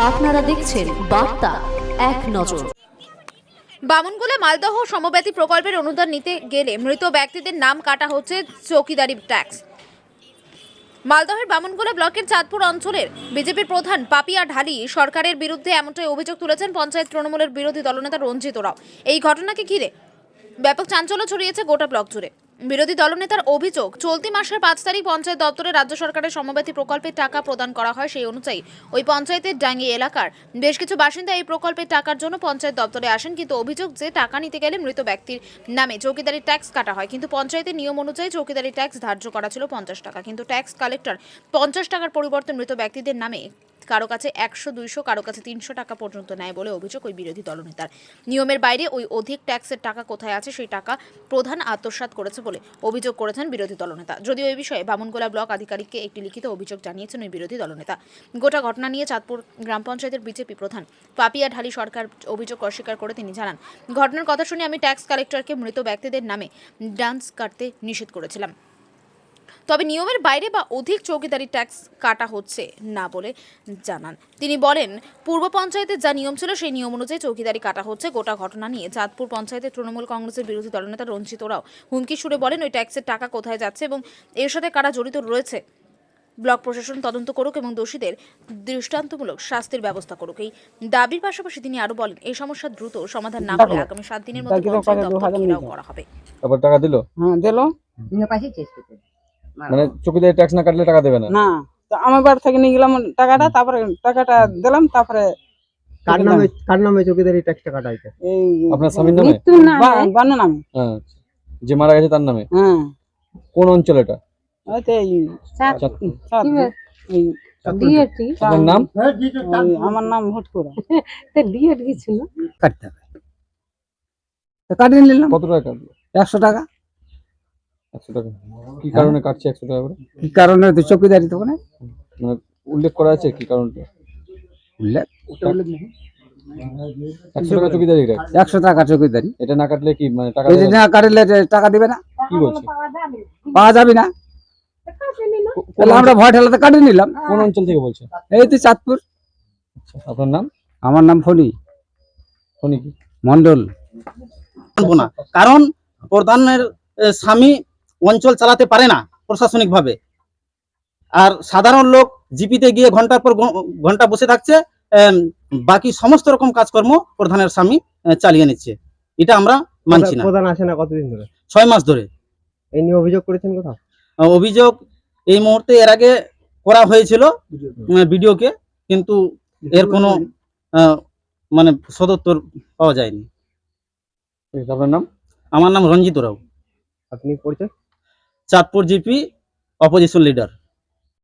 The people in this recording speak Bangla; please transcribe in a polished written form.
আপনারা দেখছেন বার্তা এক নজর। বামুনগোলা মালদহ সমব্যাপী প্রকল্পের অনুদান নিতে গেলে মৃত ব্যক্তিদের নাম কাটা হচ্ছে চৌকিদারি ট্যাক্স। মালদহের বামুনগোলা ব্লকের চাঁদপুর অঞ্চলের বিজেপির প্রধান পাপিয়া ঢালি সরকারের বিরুদ্ধে এমনটাই অভিযোগ তুলেছেন পঞ্চায়েত তৃণমূলের বিরোধী দলনেতা রঞ্জিত রাও। এই ঘটনাকে ঘিরে ব্যাপক চাঞ্চল্য ছড়িয়েছে গোটা ব্লক জুড়ে। বিরোধী দলনেতার অভিযোগ, চলতি মাসের ৫ তারিখ পঞ্চায়েত দপ্তরে রাজ্য সরকারের সমব্যাপী প্রকল্পের টাকা প্রদান করা হয়। সেই অনুযায়ী ওই পঞ্চায়েতের ডাঙ্গি এলাকার বেশ কিছু বাসিন্দা এই প্রকল্পের টাকার জন্য পঞ্চায়েত দপ্তরে আসেন, কিন্তু অভিযোগ যে টাকা নিতে গেলে মৃত ব্যক্তির নামে চৌকিদারি ট্যাক্স কাটা হয়। কিন্তু পঞ্চায়েতের নিয়ম অনুযায়ী চৌকিদারি ট্যাক্স ধার্য করা ছিল ৫০ টাকা, কিন্তু ট্যাক্স কালেক্টর ৫০ টাকার পরিবর্তে মৃত ব্যক্তিদের নামে কারো কাছে ১০০, ২০০, কারো কাছে ৩০০ টাকা পর্যন্ত নেয় বলে অভিযোগ ওই বিরোধী দলনেতার। নিয়মের বাইরে ওই অধিক ট্যাক্সের টাকা কোথায় আছে সেই টাকা প্রধান আত্মসাৎ করেছে বলে অভিযোগ করেছেন বিরোধী দলনেতা। যদিও এই বিষয়ে বামুনগোলা ব্লক আধিকারিককে একটি লিখিত অভিযোগ জানিয়েছেন ওই বিরোধী দলনেতা। গোটা ঘটনা নিয়ে চাঁদপুর গ্রাম পঞ্চায়েতের বিজেপি প্রধান পাপিয়া ঢালি সরকার অভিযোগ অস্বীকার করে তিনি জানান, ঘটনার কথা শুনে আমি ট্যাক্স কালেক্টরকে মৃত ব্যক্তিদের নামে ডান্স কাটতে নিষেধ করেছিলাম, তবে নিয়মের বাইরে বা অধিক চৌকিদারি ট্যাক্স কাটা হচ্ছে না বলে জানান। তিনি বলেন, পূর্ব পঞ্চায়েতের যা নিয়ম ছিল সেই নিয়ম অনুযায়ী চৌকিদারি কাটা হচ্ছে। গোটা ঘটনা নিয়ে চাঁদপুর পঞ্চায়েতের তৃণমূল কংগ্রেসের বিরোধী দলনেতা রঞ্জিত রাও হুমকি সুরে বলেন, ওই ট্যাক্সের টাকা কোথায় যাচ্ছে এবং এর সাথে কারা জড়িত রয়েছে ব্লক প্রশাসন তদন্ত করুক এবং দোষীদের দৃষ্টান্তমূলক শাস্তির ব্যবস্থা করুক। এই দাবির পাশাপাশি তিনি আরো বলেন, এই সমস্যা দ্রুত সমাধান না হলে আগামী ৭ দিনের মধ্যে পঞ্চায়েত দপ্তর ঘেরাও করা হবে। তারপর টাকা দিল? হ্যাঁ দিল। মানে চৌকিদারি ট্যাক্স না কাটলে টাকা দেবে না? না, তো আমার বাড়ি থেকে নিয়ে গেলাম টাকাটা, তারপরে টাকাটা দিলাম, তারপরে কার নামে চৌকিদারি ট্যাক্সটা কাটা হইছে? এই আপনার স্বামীর নামে? বান্ন নামে। হ্যাঁ, যে মারা গেছে তার নামে? হ্যাঁ। কোন অঞ্চল এটা? ওই তো এই আপনার নাম? আমার নাম ভটকুরা। কাটতে হবে। কাটিয়ে নিলাম। কত টাকা কাটলো? ১০০ টাকা। ১০০ টাকা। কি কারণে কাটছে ১০০ টাকা করে? কি কারণে? তো চৌকিদারি তো মানে উল্লেখ করা আছে কি কারণটা? উল্লেখ ১০০ টাকা চৌকিদারি ট্যাক্স। ১০০ টাকা চৌকিদারি। এটা না কাটলে কি মানে টাকা এই যে না কাটলে টাকা দিবে না? কি বলছে? পাওয়া যাবে না। তাহলে আমরা ভয় ঠেলাতে কাটিয়ে নিলাম। কোন অঞ্চল থেকে বলছে? এই তো চাঁদপুর। আপনার নাম? আমার নাম ফণি কি মন্ডল। না, কারণ প্রধানের স্বামী অঞ্চল চালাতে পারে না প্রশাসনিক ভাবে, আর সাধারণ লোক জিপিতে গিয়ে ঘন্টার পর ঘন্টা বসে থাকছে, বাকি সমস্ত রকম কাজকর্ম প্রধানের স্বামী চালিয়ে নিচ্ছে। এটা আমরা মানছি না। প্রধান আসে না কতদিন ধরে? ৬ মাস ধরে। এই নিয়ে অভিযোগ করেছেন কোথাও? অভিযোগ এই মুহূর্তে এর আগে করা হয়েছিল ভিডিওকে, কিন্তু এর কোনো মানে সদুত্তর পাওয়া যায়নি। আপনার নাম? আমার নাম রঞ্জিত রাও। আপনি পরিচয়? Chandpur GP opposition leader.